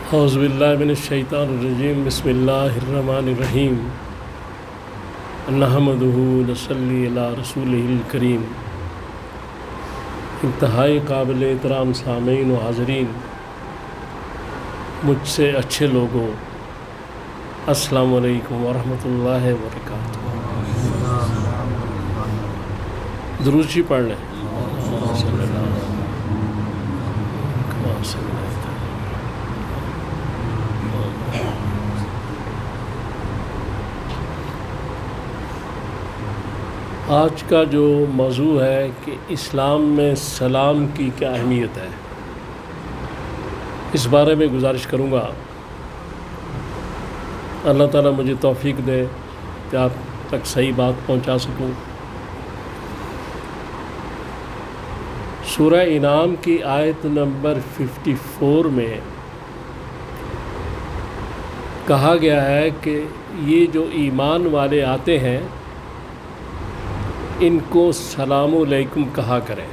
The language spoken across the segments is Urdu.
اعوذ باللہ من الشیطان الرجیم بسم اللہ الرحمن الرحیم نحمدہ نصلی علی رسولہ الکریم۔ انتہائی قابل احترام سامعین و حاضرین، مجھ سے اچھے لوگوں، السلام علیکم ورحمۃ اللہ وبرکاتہ۔ درود شریف پڑھ لیں۔ آج کا جو موضوع ہے کہ اسلام میں سلام کی کیا اہمیت ہے، اس بارے میں گزارش کروں گا۔ اللہ تعالیٰ مجھے توفیق دے کہ آپ تک صحیح بات پہنچا سکوں۔ سورہ انعام کی آیت نمبر 54 میں کہا گیا ہے کہ یہ جو ایمان والے آتے ہیں ان کو سلام علیکم کہا کریں۔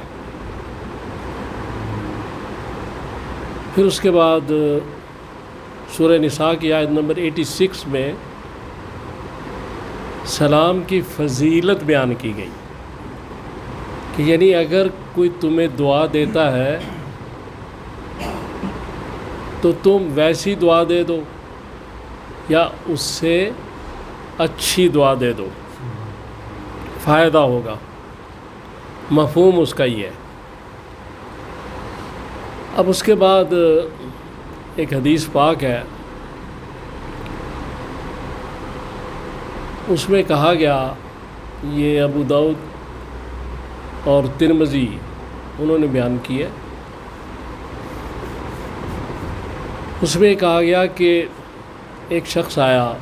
پھر اس کے بعد سورہ نساء کی آیت نمبر 86 میں سلام کی فضیلت بیان کی گئی کہ یعنی اگر کوئی تمہیں دعا دیتا ہے تو تم ویسی دعا دے دو یا اس سے اچھی دعا دے دو، فائدہ ہوگا۔ مفہوم اس کا یہ ہے۔ اب اس کے بعد ایک حدیث پاک ہے، اس میں کہا گیا، یہ ابو داؤد اور ترمذی انہوں نے بیان کی ہے، اس میں کہا گیا کہ ایک شخص آیا،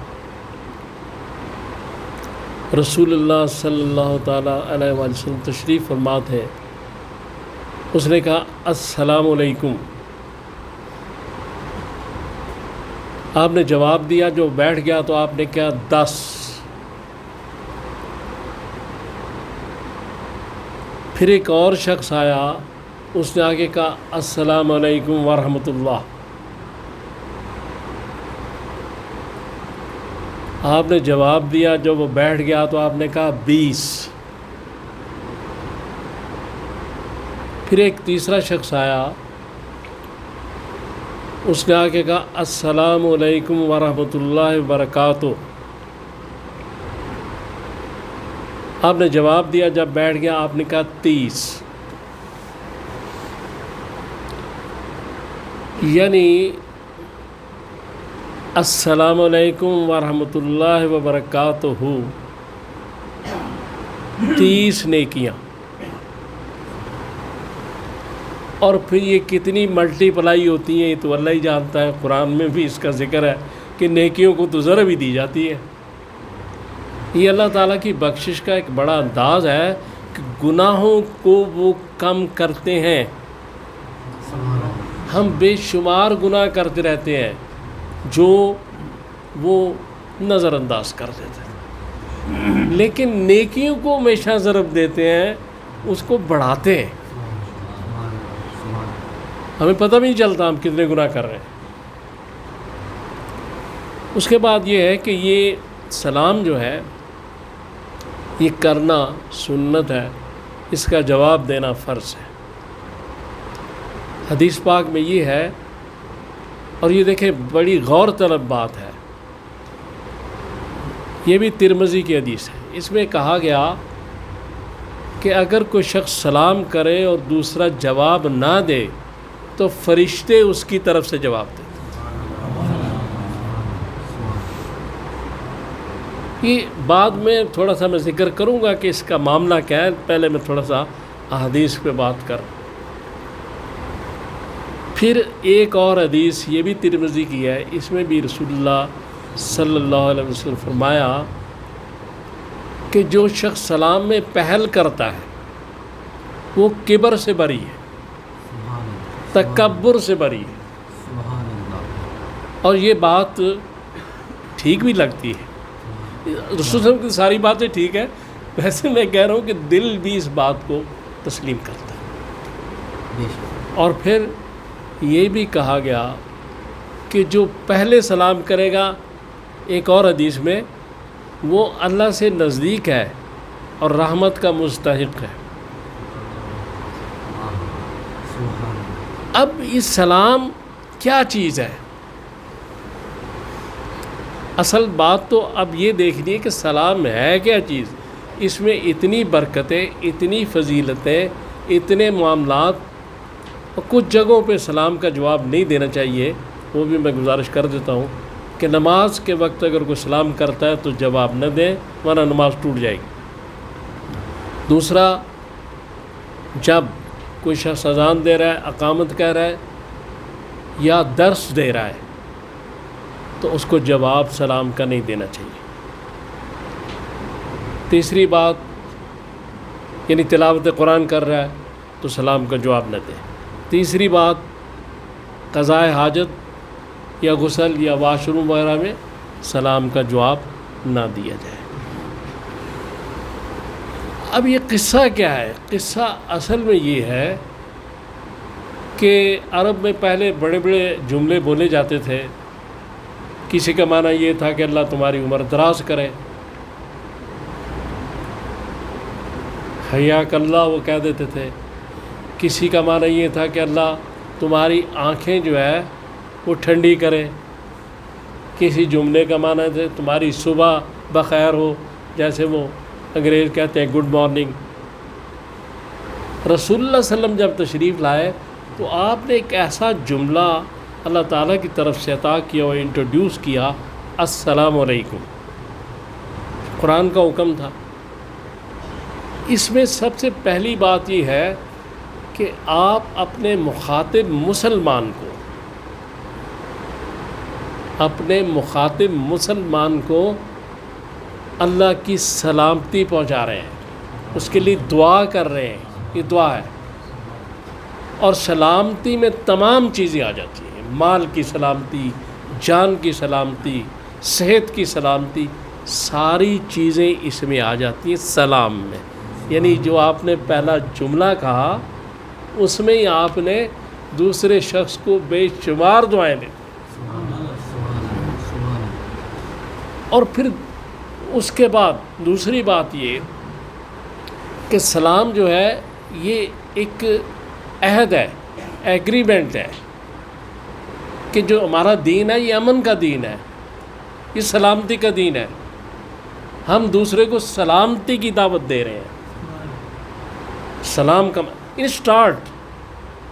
رسول اللہ صلی اللہ تعالیٰ علیہ وآلہ وسلم تشریف فرما تھے، اس نے کہا السلام علیکم۔ آپ نے جواب دیا، جو بیٹھ گیا تو آپ نے کہا 10۔ پھر ایک اور شخص آیا، اس نے آگے کہا السلام علیکم ورحمۃ اللہ۔ آپ نے جواب دیا، جب وہ بیٹھ گیا تو آپ نے کہا 20۔ پھر ایک تیسرا شخص آیا، اس نے آگے کہا السلام علیکم ورحمۃ اللہ وبرکاتہ۔ آپ نے جواب دیا، جب بیٹھ گیا آپ نے کہا 30۔ یعنی السلام علیکم ورحمۃ اللہ وبرکاتہ 30 نیکیاں، اور پھر یہ کتنی ملٹی پلائی ہوتی ہیں یہ تو اللہ ہی جانتا ہے۔ قرآن میں بھی اس کا ذکر ہے کہ نیکیوں کو تو ذرا بھی دی جاتی ہے۔ یہ اللہ تعالیٰ کی بخشش کا ایک بڑا انداز ہے کہ گناہوں کو وہ کم کرتے ہیں۔ ہم بے شمار گناہ کرتے رہتے ہیں جو وہ نظر انداز کر دیتے ہیں، لیکن نیکیوں کو ہمیشہ ضرب دیتے ہیں، اس کو بڑھاتے ہیں، ہمیں پتہ بھی نہیں چلتا ہم کتنے گناہ کر رہے ہیں۔ اس کے بعد یہ ہے کہ یہ سلام جو ہے یہ کرنا سنت ہے، اس کا جواب دینا فرض ہے۔ حدیث پاک میں یہ ہے، اور یہ دیکھیں بڑی غور طلب بات ہے، یہ بھی ترمذی کی حدیث ہے۔ اس میں کہا گیا کہ اگر کوئی شخص سلام کرے اور دوسرا جواب نہ دے تو فرشتے اس کی طرف سے جواب دیتے۔ یہ بعد میں تھوڑا سا میں ذکر کروں گا کہ اس کا معاملہ کیا ہے، پہلے میں تھوڑا سا احادیث پہ بات کروں۔ پھر ایک اور حدیث یہ بھی ترمذی کی ہے، اس میں بھی رسول اللہ صلی اللہ علیہ وسلم فرمایا کہ جو شخص سلام میں پہل کرتا ہے وہ کبر سے بری ہے، تکبر سے بری ہے۔ اور یہ بات ٹھیک بھی لگتی ہے، رسول اللہ علیہ وسلم کی ساری باتیں ٹھیک ہے، ویسے میں کہہ رہا ہوں کہ دل بھی اس بات کو تسلیم کرتا ہے۔ اور پھر یہ بھی کہا گیا کہ جو پہلے سلام کرے گا، ایک اور حدیث میں، وہ اللہ سے نزدیک ہے اور رحمت کا مستحق ہے۔ اب اس سلام کیا چیز ہے؟ اصل بات تو اب یہ دیکھنی ہے کہ سلام ہے کیا چیز۔ اس میں اتنی برکتیں، اتنی فضیلتیں، اتنے معاملات، اور کچھ جگہوں پہ سلام کا جواب نہیں دینا چاہیے، وہ بھی میں گزارش کر دیتا ہوں کہ نماز کے وقت اگر کوئی سلام کرتا ہے تو جواب نہ دیں، ورنہ نماز ٹوٹ جائے گی۔ دوسرا، جب کوئی شخص اذان دے رہا ہے، اقامت کہہ رہا ہے یا درس دے رہا ہے تو اس کو جواب سلام کا نہیں دینا چاہیے۔ تیسری بات، یعنی تلاوت قرآن کر رہا ہے تو سلام کا جواب نہ دیں۔ تیسری بات، قضاء حاجت یا غسل یا واش روم وغیرہ میں سلام کا جواب نہ دیا جائے۔ اب یہ قصہ کیا ہے؟ قصہ اصل میں یہ ہے کہ عرب میں پہلے بڑے بڑے جملے بولے جاتے تھے۔ کسی کا معنی یہ تھا کہ اللہ تمہاری عمر دراز کرے، حیاک اللہ وہ کہہ دیتے تھے۔ کسی کا معنی یہ تھا کہ اللہ تمہاری آنکھیں جو ہے وہ ٹھنڈی کرے۔ کسی جملے کا معنی تھا تمہاری صبح بخیر ہو، جیسے وہ انگریز کہتے ہیں گڈ مارننگ۔ رسول اللہ صلی اللہ علیہ وسلم جب تشریف لائے تو آپ نے ایک ایسا جملہ اللہ تعالیٰ کی طرف سے عطا کیا اور انٹروڈیوس کیا، السلام علیکم۔ قرآن کا حکم تھا۔ اس میں سب سے پہلی بات یہ ہے کہ آپ اپنے مخاطب مسلمان کو اللہ کی سلامتی پہنچا رہے ہیں، اس کے لیے دعا کر رہے ہیں، یہ دعا ہے۔ اور سلامتی میں تمام چیزیں آ جاتی ہیں، مال کی سلامتی، جان کی سلامتی، صحت کی سلامتی، ساری چیزیں اس میں آ جاتی ہیں سلام میں۔ یعنی جو آپ نے پہلا جملہ کہا اس میں ہی آپ نے دوسرے شخص کو بے شمار دعائیں دیں۔ اور پھر اس کے بعد دوسری بات یہ کہ سلام جو ہے یہ ایک عہد ہے، ایگریمنٹ ہے کہ جو ہمارا دین ہے یہ امن کا دین ہے، یہ سلامتی کا دین ہے۔ ہم دوسرے کو سلامتی کی دعوت دے رہے ہیں۔ سلام کا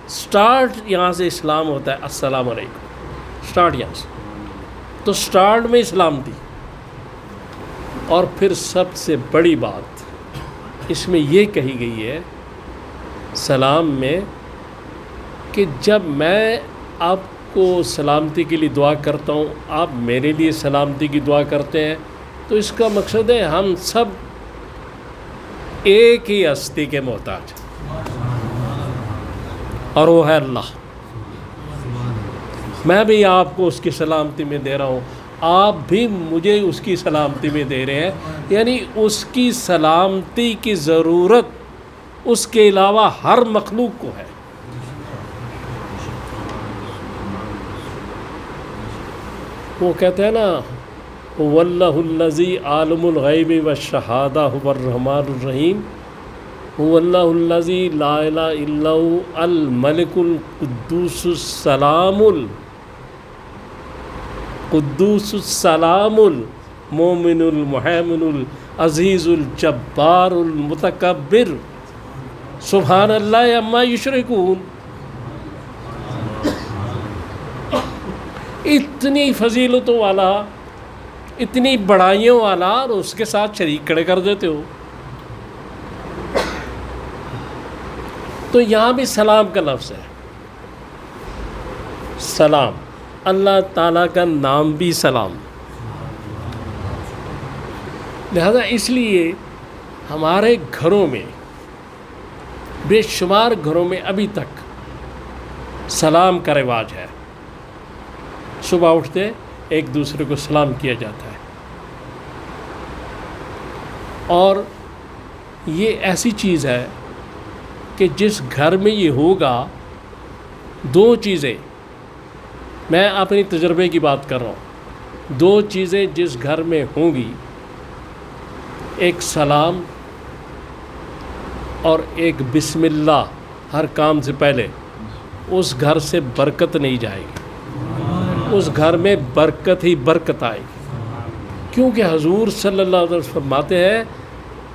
سٹارٹ یہاں سے اسلام ہوتا ہے، السلام علیکم، سٹارٹ یہاں سے۔ تو سٹارٹ میں اسلام دی۔ اور پھر سب سے بڑی بات اس میں یہ کہی گئی ہے سلام میں کہ جب میں آپ کو سلامتی کے لیے دعا کرتا ہوں، آپ میرے لیے سلامتی کی دعا کرتے ہیں، تو اس کا مقصد ہے ہم سب ایک ہی ہستی کے محتاج ہیں، اور وہ ہے اللہ۔ میں بھی آپ کو اس کی سلامتی میں دے رہا ہوں، آپ بھی مجھے اس کی سلامتی میں دے رہے ہیں۔ یعنی اس کی سلامتی کی ضرورت اس کے علاوہ ہر مخلوق کو ہے۔ وہ کہتے ہیں نا واللہ الذی عالم الغیب والشہادہ هو الرحمن الرحیم، هو اللہ الذی لا الہ الا هو الملک القدوس السلام المؤمن المہیمن العزیز الجبار المتکبر، سبحان اللہ عما یشرکون۔ اتنی فضیلتوں والا، اتنی بڑائیوں والا، اور اس کے ساتھ شریک کھڑے کر دیتے ہو۔ تو یہاں بھی سلام کا لفظ ہے، سلام، اللہ تعالیٰ کا نام بھی سلام۔ لہذا اس لیے ہمارے گھروں میں، بے شمار گھروں میں ابھی تک سلام کا رواج ہے۔ صبح اٹھتے ایک دوسرے کو سلام کیا جاتا ہے، اور یہ ایسی چیز ہے کہ جس گھر میں یہ ہوگا، دو چیزیں، میں اپنی تجربے کی بات کر رہا ہوں. 2 چیزیں جس گھر میں ہوں گی، ایک سلام اور ایک بسم اللہ ہر کام سے پہلے، اس گھر سے برکت نہیں جائے گی، اس گھر میں برکت ہی برکت آئے گی. کیونکہ حضور صلی اللہ علیہ وسلم فرماتے ہیں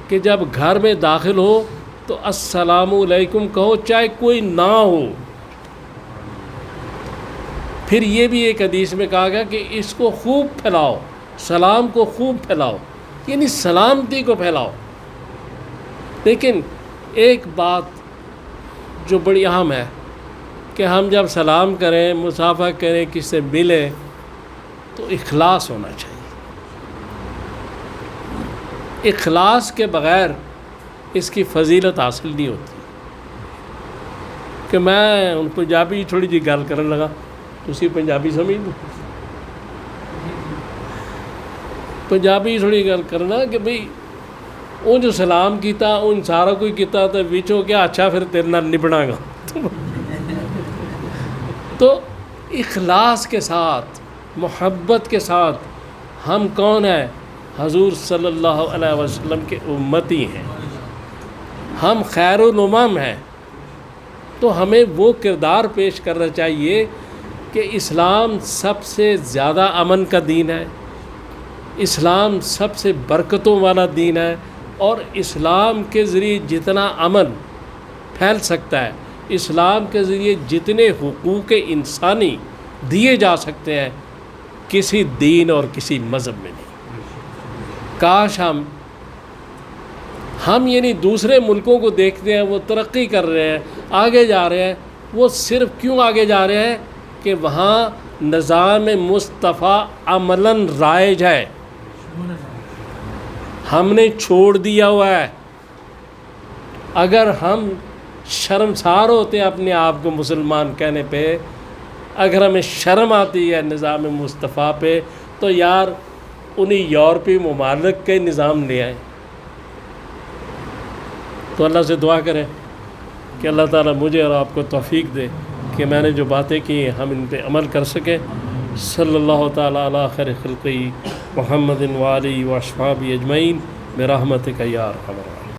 کہ جب گھر میں داخل ہو تو السلام علیکم کہو، چاہے کوئی نہ ہو. پھر یہ بھی ایک حدیث میں کہا گیا کہ اس کو خوب پھیلاؤ، سلام کو خوب پھیلاؤ، یعنی سلامتی کو پھیلاؤ. لیکن ایک بات جو بڑی اہم ہے کہ ہم جب سلام کریں، مصافحہ کریں، کسی سے ملیں تو اخلاص ہونا چاہیے. اخلاص کے بغیر اس کی فضیلت حاصل نہیں ہوتی. کہ میں ان پنجابی تھوڑی جی گل کرن لگا، تسی پنجابی سمجھ لو، پنجابی تھوڑی گل کرنا کہ بھئی وہ جو سلام کیتا ان سارا کوئی کیتا تو وچوں کیا اچھا پھر تیرے نال نبڑا گا. تو اخلاص کے ساتھ، محبت کے ساتھ، ہم کون ہیں؟ حضور صلی اللہ علیہ وسلم کے امتی ہیں، ہم خیر الامم ہیں. تو ہمیں وہ کردار پیش کرنا چاہیے کہ اسلام سب سے زیادہ امن کا دین ہے، اسلام سب سے برکتوں والا دین ہے، اور اسلام کے ذریعے جتنا امن پھیل سکتا ہے، اسلام کے ذریعے جتنے حقوق انسانی دیے جا سکتے ہیں، کسی دین اور کسی مذہب میں نہیں. کاش ہم یعنی دوسرے ملکوں کو دیکھتے ہیں، وہ ترقی کر رہے ہیں، آگے جا رہے ہیں. وہ صرف کیوں آگے جا رہے ہیں کہ وہاں نظام مصطفیٰ عملاً رائج ہے. ہم نے چھوڑ دیا ہوا ہے. اگر ہم شرمسار ہوتے ہیں اپنے آپ کو مسلمان کہنے پہ، اگر ہمیں شرم آتی ہے نظام مصطفیٰ پہ، تو یار انہی یورپی ممالک کے نظام لے آئیں. تو اللہ سے دعا کریں کہ اللہ تعالیٰ مجھے اور آپ کو توفیق دے کہ میں نے جو باتیں کی ہیں ہم ان پہ عمل کر سکیں. صلی اللہ تعالیٰ علی خیر خلقی محمد وآلہ واصحابہ اجمعین برحمتک یا ارحم الراحمین.